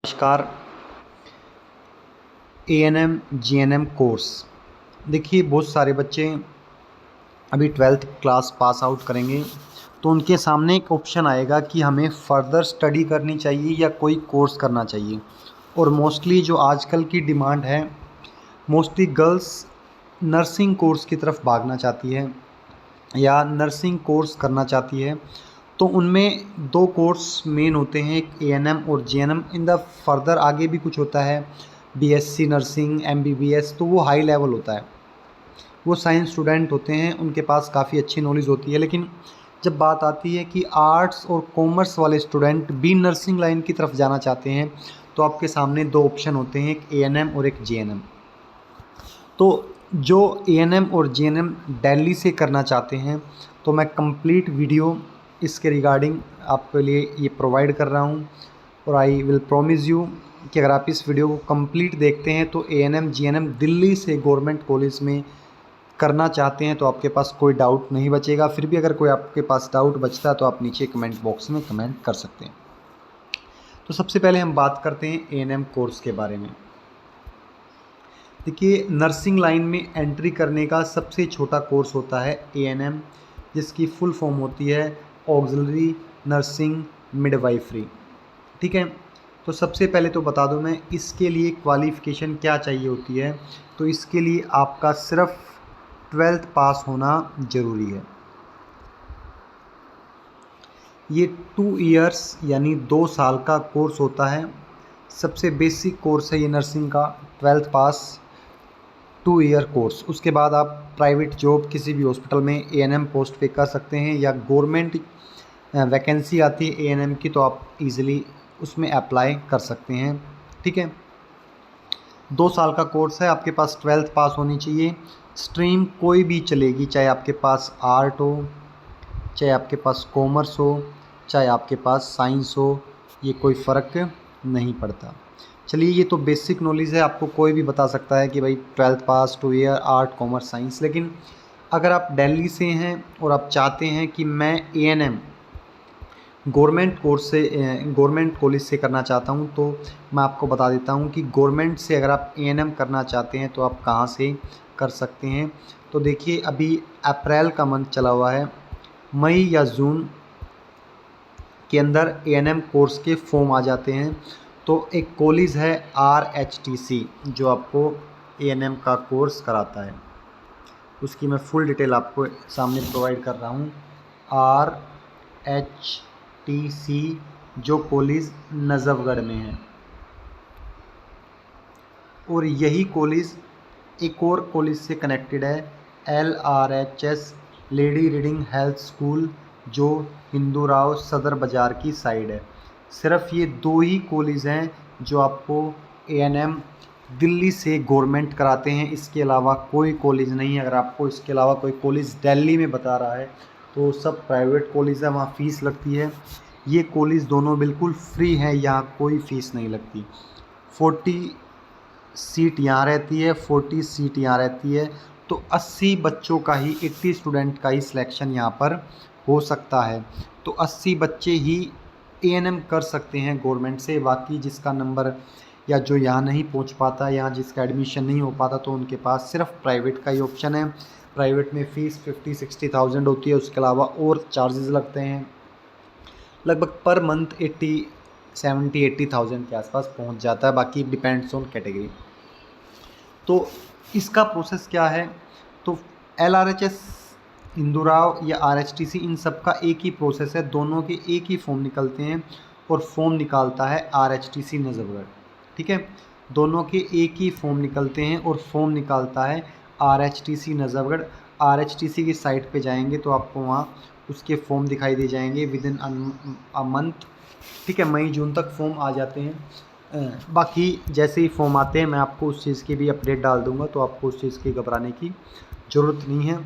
नमस्कार। ANM GNM course देखिए, बहुत सारे बच्चे अभी 12th क्लास पास आउट करेंगे तो उनके सामने एक ऑप्शन आएगा कि हमें फ़र्दर स्टडी करनी चाहिए या कोई कोर्स करना चाहिए। और मोस्टली जो आजकल की डिमांड है, मोस्टली गर्ल्स नर्सिंग कोर्स की तरफ भागना चाहती है या नर्सिंग कोर्स करना चाहती है। तो उनमें दो कोर्स मेन होते हैं, एक एएनएम और जीएनएम। इन द फर्दर आगे भी कुछ होता है, बीएससी नर्सिंग, एमबीबीएस, तो वो हाई लेवल होता है। वो साइंस स्टूडेंट होते हैं, उनके पास काफ़ी अच्छी नॉलेज होती है। लेकिन जब बात आती है कि आर्ट्स और कॉमर्स वाले स्टूडेंट भी नर्सिंग लाइन की तरफ जाना चाहते हैं, तो आपके सामने दो ऑप्शन होते हैं, एक एएनएम और एक जीएनएम। तो जो एएनएम और जीएनएम दिल्ली से करना चाहते हैं, तो मैं कंप्लीट वीडियो इसके रिगार्डिंग आपके लिए ये प्रोवाइड कर रहा हूँ। और आई विल प्रॉमिस यू कि अगर आप इस वीडियो को कंप्लीट देखते हैं तो एएनएम जीएनएम दिल्ली से गवर्नमेंट कॉलेज में करना चाहते हैं तो आपके पास कोई डाउट नहीं बचेगा। फिर भी अगर कोई आपके पास डाउट बचता है तो आप नीचे कमेंट बॉक्स में कमेंट कर सकते हैं। तो सबसे पहले हम बात करते हैं एएनएम कोर्स के बारे में। देखिए, नर्सिंग लाइन में एंट्री करने का सबसे छोटा कोर्स होता है एएनएम, जिसकी फुल फॉर्म होती है ऑक्सिलरी नर्सिंग मिडवाइफरी। ठीक है, तो सबसे पहले तो बता दूं मैं इसके लिए क्वालिफ़िकेशन क्या चाहिए होती है। तो इसके लिए आपका सिर्फ 12th पास होना ज़रूरी है। ये 2 इयर्स यानी 2 साल का कोर्स होता है। सबसे बेसिक कोर्स है ये नर्सिंग का, 12th पास 2 ईयर कोर्स। उसके बाद आप प्राइवेट जॉब किसी भी हॉस्पिटल में एएनएम पोस्ट पे कर सकते हैं, या गवर्नमेंट वैकेंसी आती है एएनएम की तो आप इजीली उसमें अप्लाई कर सकते हैं। ठीक है, 2 साल का कोर्स है, आपके पास 12th पास होनी चाहिए। स्ट्रीम कोई भी चलेगी, चाहे आपके पास आर्ट हो, चाहे आपके पास कॉमर्स हो, चाहे आपके पास साइंस हो, ये कोई फ़र्क नहीं पड़ता। चलिए, ये तो बेसिक नॉलेज है, आपको कोई भी बता सकता है कि भाई 12th पास 2 ईयर आर्ट कॉमर्स साइंस। लेकिन अगर आप दिल्ली से हैं और आप चाहते हैं कि मैं एएनएम गवर्नमेंट कोर्स से गवर्नमेंट कॉलेज से करना चाहता हूं, तो मैं आपको बता देता हूं कि गवर्नमेंट से अगर आप एएनएम करना चाहते हैं तो आप कहां से कर सकते हैं। तो देखिए, अभी अप्रैल का मंथ चला हुआ है, मई या जून के अंदर एएनएम कोर्स के फॉर्म आ जाते हैं। तो एक कॉलेज है आरएचटीसी जो आपको एएनएम का कोर्स कराता है, उसकी मैं फुल डिटेल आपको सामने प्रोवाइड कर रहा हूँ। आरएचटीसी जो कॉलेज नजफगढ़ में है, और यही कॉलेज एक और कॉलेज से कनेक्टेड है, एलआरएचएस लेडी रीडिंग हेल्थ स्कूल, जो हिंदूराव सदर बाज़ार की साइड है। सिर्फ ये दो ही कॉलेज हैं जो आपको एएनएम दिल्ली से गवर्नमेंट कराते हैं, इसके अलावा कोई कॉलेज नहीं है। अगर आपको इसके अलावा कोई कॉलेज दिल्ली में बता रहा है तो सब प्राइवेट कॉलेज है, वहाँ फ़ीस लगती है। ये कॉलेज दोनों बिल्कुल फ्री हैं, यहाँ कोई फ़ीस नहीं लगती। 40 सीट यहाँ रहती है, 40 सीट यहाँ रहती है, तो 80 बच्चों का ही, 80 स्टूडेंट का ही सिलेक्शन यहाँ पर हो सकता है। तो 80 बच्चे ही एएनएम कर सकते हैं गवर्नमेंट से। बाकी जिसका नंबर या जो यहाँ नहीं पहुँच पाता, यहाँ जिसका एडमिशन नहीं हो पाता, तो उनके पास सिर्फ प्राइवेट का ही ऑप्शन है। प्राइवेट में फ़ीस 50-60,000 होती है, उसके अलावा और चार्जेस लगते हैं। लगभग पर मंथ 70-80,000 के आसपास पहुंच जाता है, बाकी डिपेंड्स ऑन कैटेगरी। तो इसका प्रोसेस क्या है, तो एलआरएचएस हिंदूराव या आरएचटीसी, इन सब का एक ही प्रोसेस है, दोनों के एक ही फॉर्म निकलते हैं, और फॉर्म निकालता है आरएचटीसी नजफगढ़। ठीक है, दोनों के एक ही फॉर्म निकलते हैं और फॉर्म निकालता है आरएचटीसी नजफगढ़। आरएचटीसी की साइट पे जाएंगे तो आपको वहाँ उसके फॉर्म दिखाई दे जाएंगे विद इन अ मंथ। ठीक है, मई जून तक फॉर्म आ जाते हैं। बाकी जैसे ही फॉर्म आते हैं मैं आपको उस चीज़ की भी अपडेट डाल दूंगा, तो आपको उस चीज़ की घबराने की ज़रूरत नहीं है।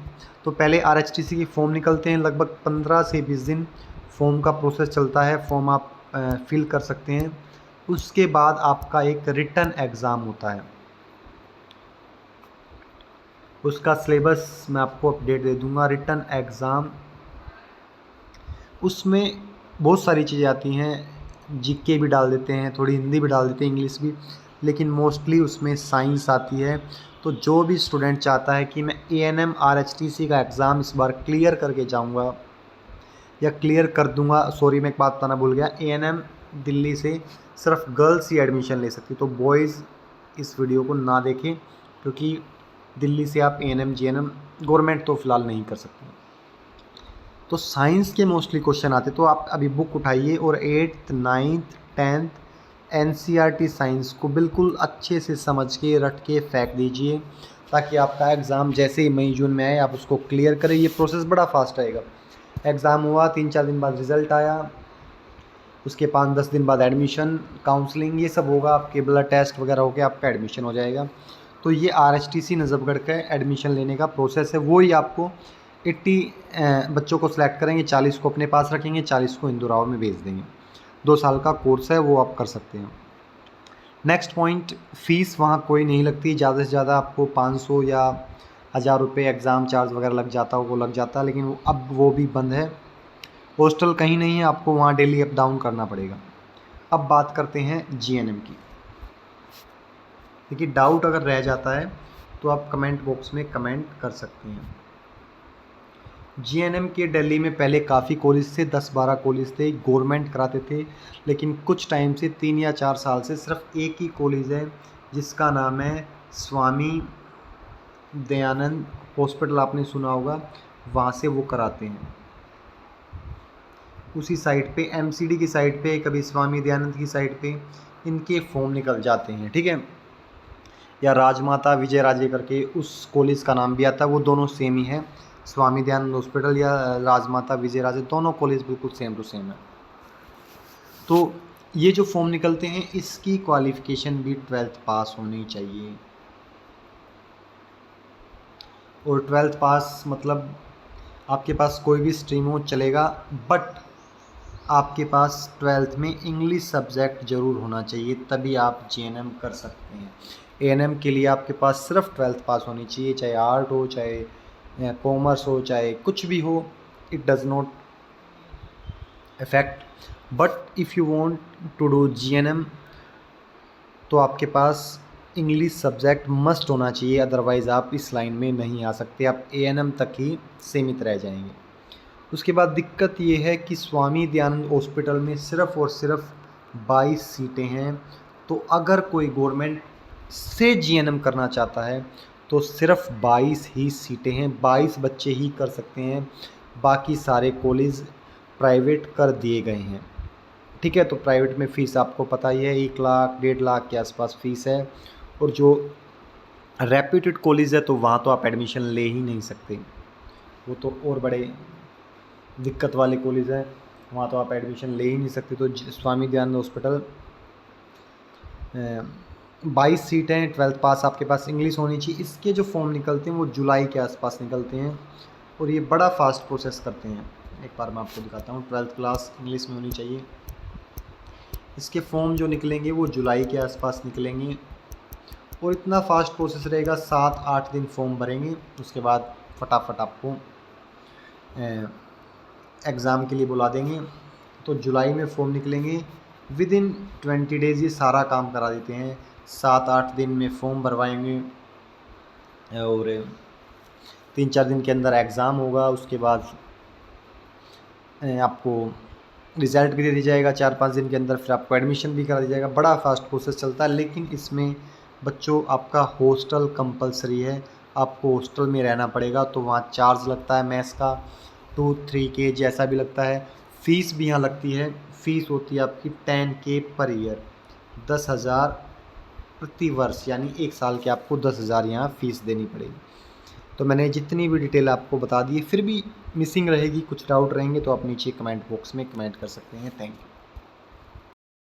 तो पहले आरएचटीसी के फॉर्म निकलते हैं, लगभग 15 से 20 दिन फॉर्म का प्रोसेस चलता है, फॉर्म आप फिल कर सकते हैं। उसके बाद आपका एक रिटन एग्ज़ाम होता है, उसका सिलेबस मैं आपको अपडेट दे दूंगा। रिटन एग्ज़ाम, उसमें बहुत सारी चीज़ें आती हैं, जीके भी डाल देते हैं, थोड़ी हिंदी भी डाल देते हैं, इंग्लिश भी, लेकिन मोस्टली उसमें साइंस आती है। तो जो भी स्टूडेंट चाहता है कि मैं ANM RHTC का एग्ज़ाम इस बार क्लियर करके जाऊंगा या क्लियर कर दूंगा, सॉरी मैं एक बात बताना भूल गया, ANM दिल्ली से सिर्फ गर्ल्स ही एडमिशन ले सकती, तो बॉयज़ इस वीडियो को ना देखें, क्योंकि दिल्ली से आप ANM GNM गवर्नमेंट तो फ़िलहाल नहीं कर सकते। तो साइंस के मोस्टली क्वेश्चन आते, तो आप अभी बुक उठाइए और 8th 9th 10th NCERT science को बिल्कुल अच्छे से समझ के रट के फेंक दीजिए, ताकि आपका एग्ज़ाम जैसे ही मई जून में आए आप उसको क्लियर करें। ये प्रोसेस बड़ा फास्ट रहेगा। एग्ज़ाम हुआ, 3-4 दिन बाद रिज़ल्ट आया, उसके 5-10 दिन बाद एडमिशन, काउंसलिंग, ये सब होगा, आपके ब्लड टेस्ट वगैरह होकर आपका एडमिशन हो जाएगा। तो ये RHTC नजफगढ़ का एडमिशन लेने का प्रोसेस है। वो ही आपको 80 बच्चों को सिलेक्ट करेंगे, 40 को अपने पास रखेंगे, 40 को इंदौराव में भेज देंगे। 2 साल का कोर्स है, वो आप कर सकते हैं। नेक्स्ट पॉइंट, फ़ीस वहाँ कोई नहीं लगती, ज़्यादा से ज़्यादा आपको 500 या 1000 रुपये एग्ज़ाम चार्ज वगैरह लग जाता हो, वो लग जाता है, लेकिन अब वो भी बंद है। हॉस्टल कहीं नहीं है, आपको वहाँ डेली अप डाउन करना पड़ेगा। अब बात करते हैं GNM की। देखिए, डाउट अगर रह जाता है तो आप कमेंट बॉक्स में कमेंट कर सकते हैं। GNM के दिल्ली में पहले काफ़ी कॉलेज थे, 10-12 कॉलेज थे, गवर्नमेंट कराते थे, लेकिन कुछ टाइम से 3 या 4 साल से सिर्फ एक ही कॉलेज है, जिसका नाम है स्वामी दयानंद हॉस्पिटल, आपने सुना होगा, वहाँ से वो कराते हैं। उसी साइट पे, MCD की साइट पे, कभी स्वामी दयानंद की साइट पे इनके फॉर्म निकल जाते हैं, ठीक है। या राजमाता विजय राजे करके उस कॉलेज का नाम भी आता है, वो दोनों सेम ही है, स्वामी दयानंद हॉस्पिटल या राजमाता विजय राजे, दोनों कॉलेज बिल्कुल सेम टू सेम है। तो ये जो फॉर्म निकलते हैं, इसकी क्वालिफ़िकेशन भी 12th पास होनी चाहिए। और 12th पास मतलब आपके पास कोई भी स्ट्रीम हो चलेगा, बट आपके पास 12th में इंग्लिश सब्जेक्ट ज़रूर होना चाहिए, तभी आप GNM कर सकते हैं। ANM के लिए आपके पास सिर्फ 12th पास होनी चाहिए, चाहे आर्ट हो, चाहे कॉमर्स हो, चाहे कुछ भी हो, it does not affect. But if you want to do GNM तो आपके पास इंग्लिश सब्जेक्ट मस्ट होना चाहिए, अदरवाइज़ आप इस लाइन में नहीं आ सकते, आप ANM तक ही सीमित रह जाएंगे। उसके बाद दिक्कत ये है कि स्वामी दयानंद हॉस्पिटल में सिर्फ़ और सिर्फ 22 सीटें हैं। तो अगर कोई गवर्नमेंट से GNM करना चाहता है तो सिर्फ 22 ही सीटें हैं, 22 बच्चे ही कर सकते हैं, बाकी सारे कॉलेज प्राइवेट कर दिए गए हैं, ठीक है। तो प्राइवेट में फ़ीस आपको पता ही है, 1 लाख 1.5 लाख के आसपास फ़ीस है। और जो रेप्यूटेड कॉलेज है तो वहाँ तो आप एडमिशन ले ही नहीं सकते, वो तो और बड़े दिक्कत वाले कॉलेज है, वहाँ तो आप एडमिशन ले ही नहीं सकते। तो स्वामी दयानंद हॉस्पिटल 22 सीटें, 12th पास आपके पास इंग्लिश होनी चाहिए। इसके जो फॉर्म निकलते हैं वो जुलाई के आसपास निकलते हैं, और ये बड़ा फास्ट प्रोसेस करते हैं। एक बार मैं आपको दिखाता हूँ, 12th क्लास इंग्लिश में होनी चाहिए। इसके फॉर्म जो निकलेंगे वो जुलाई के आसपास निकलेंगे, और इतना फास्ट प्रोसेस रहेगा, 7-8 दिन फॉर्म भरेंगे, उसके बाद फटाफट आपको एग्ज़ाम के लिए बुला देंगे। तो जुलाई में फॉर्म निकलेंगे, विद इन 20 डेज़ ये सारा काम करा देते हैं, 7-8 दिन में फॉर्म भरवाएंगे, और 3-4 दिन के अंदर एग्ज़ाम होगा। उसके बाद आपको रिज़ल्ट भी दे दिया जाएगा 4-5 दिन के अंदर, फिर आपको एडमिशन भी करा दिया जाएगा। बड़ा फास्ट प्रोसेस चलता है, लेकिन इसमें बच्चों आपका हॉस्टल कंपलसरी है, आपको हॉस्टल में रहना पड़ेगा। तो वहाँ चार्ज लगता है मेस का 2-3K जैसा भी लगता है। फ़ीस भी यहाँ लगती है, फ़ीस होती है आपकी 10K पर ईयर, 10,000 प्रति वर्ष, यानी 1 साल के आपको 10,000 यहाँ फ़ीस देनी पड़ेगी। तो मैंने जितनी भी डिटेल आपको बता दी है, फिर भी मिसिंग रहेगी, कुछ डाउट रहेंगे तो आप नीचे कमेंट बॉक्स में कमेंट कर सकते हैं। Thank you.